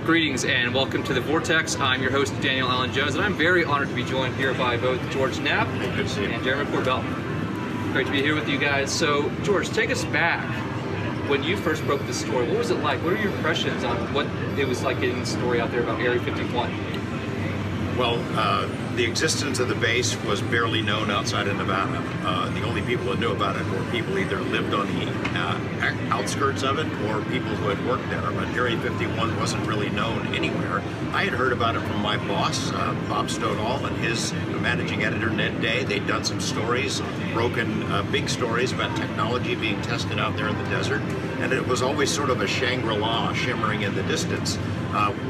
Greetings and welcome to the Vortex. I'm your host, Daniel Allen Jones, and I'm very honored to be joined here by both George Knapp and Jeremy Corbell. Great to be here with you guys. So, George, take us back. When you first broke this story, what was it like? What are your impressions on what it was like getting the story out there about Area 51? Well, the existence of the base was barely known outside of Nevada. The only people that knew about it were people either lived on the outskirts of it or people who had worked there. But Area 51 wasn't really known anywhere. I had heard about it from my boss, Bob Lazar, and his managing editor, Ned Day. They'd done some stories, big stories about technology being tested out there in the desert. And it was always sort of a Shangri-La shimmering in the distance.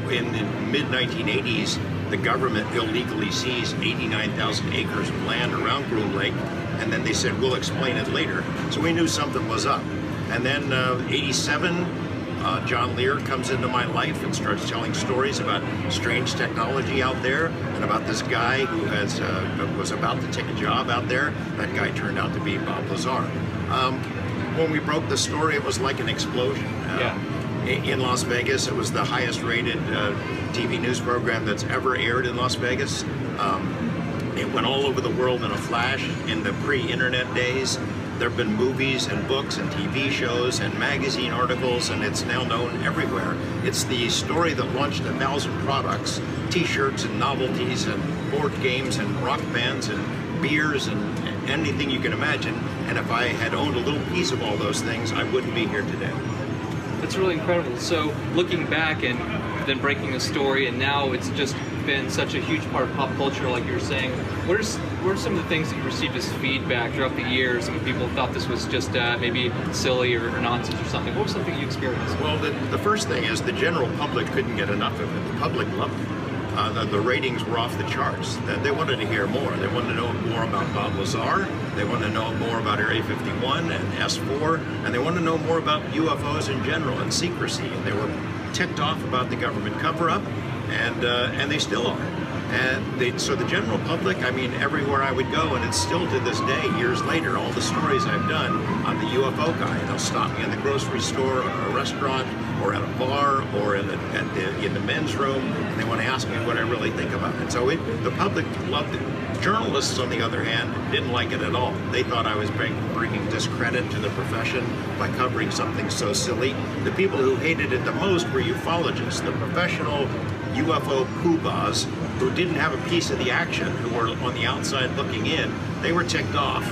In the mid-1980s, the government illegally seized 89,000 acres of land around Groom Lake, and then they said, we'll explain it later. So we knew something was up. And then 87, John Lear comes into my life and starts telling stories about strange technology out there and about this guy who was about to take a job out there. That guy turned out to be Bob Lazar. When we broke the story, it was like an explosion. In Las Vegas, it was the highest rated TV news program that's ever aired in Las Vegas. It went all over the world in a flash. In the pre-internet days, there have been movies and books and TV shows and magazine articles, and it's now known everywhere. It's the story that launched 1,000 products, t-shirts and novelties and board games and rock bands and beers and anything you can imagine. And if I had owned a little piece of all those things, I wouldn't be here today. It's really incredible. So looking back and then breaking the story, and now it's just been such a huge part of pop culture, like you were saying. What are some of the things that you received as feedback throughout the years? Some people thought this was just maybe silly or nonsense or something. What was something you experienced? Well, the first thing is the general public couldn't get enough of it. The public loved it. The ratings were off the charts. They wanted to hear more. They wanted to know more about Bob Lazar. They wanted to know more about Area 51 and S4, and they wanted to know more about UFOs in general and secrecy. And they were ticked off about the government cover-up, and they still are. And so the general public, I mean, everywhere I would go, and it's still to this day, years later, all the stories I've done, I'm the UFO guy. They'll stop me in the grocery store or a restaurant or at a bar or in the men's room, and they want to ask me what I really think about it. So the public loved it. Journalists, on the other hand, didn't like it at all. They thought I was bringing discredit to the profession by covering something so silly. The people who hated it the most were ufologists, the professional UFO poobahs who didn't have a piece of the action, who were on the outside looking in. They were ticked off.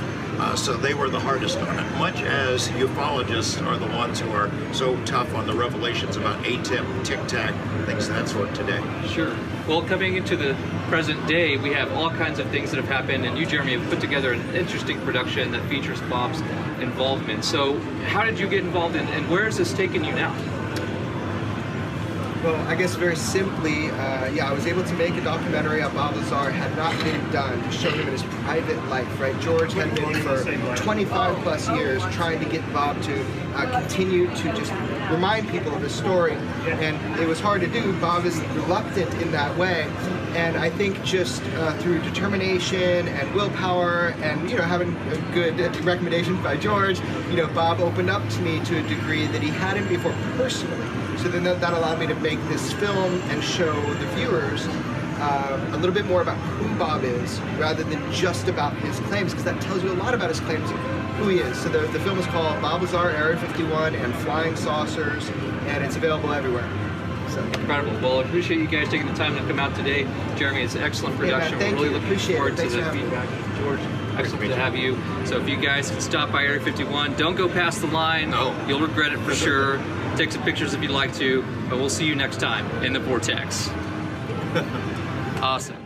So they were the hardest on it, much as ufologists are the ones who are so tough on the revelations about ATIP, Tic-Tac, things of that sort today. Sure. Well, coming into the present day, we have all kinds of things that have happened, and you, Jeremy, have put together an interesting production that features Bob's involvement. So how did you get involved in, and where has this taken you now? Well, I guess very simply, I was able to make a documentary on Bob Lazar. Had not been done to show him in his private life, right? George had been for 25 plus years trying to get Bob to continue to just remind people of his story, and it was hard to do. Bob is reluctant in that way, and I think just through determination and willpower and having a good recommendation by George, Bob opened up to me to a degree that he hadn't before personally. So then that allowed me to make this film and show the viewers a little bit more about who Bob is rather than just about his claims, because that tells you a lot about his claims, who he is. So the film is called Bob Lazar, Area 51 and Flying Saucers, and it's available everywhere. So. Incredible. Well, I appreciate you guys taking the time to come out today. Jeremy, it's an excellent production. We're really looking forward to the feedback. George, excellent to have you. So if you guys can stop by Area 51, don't go past the line. No. You'll regret it for sure. Take some pictures if you'd like to, but we'll see you next time in the Vortex. Awesome.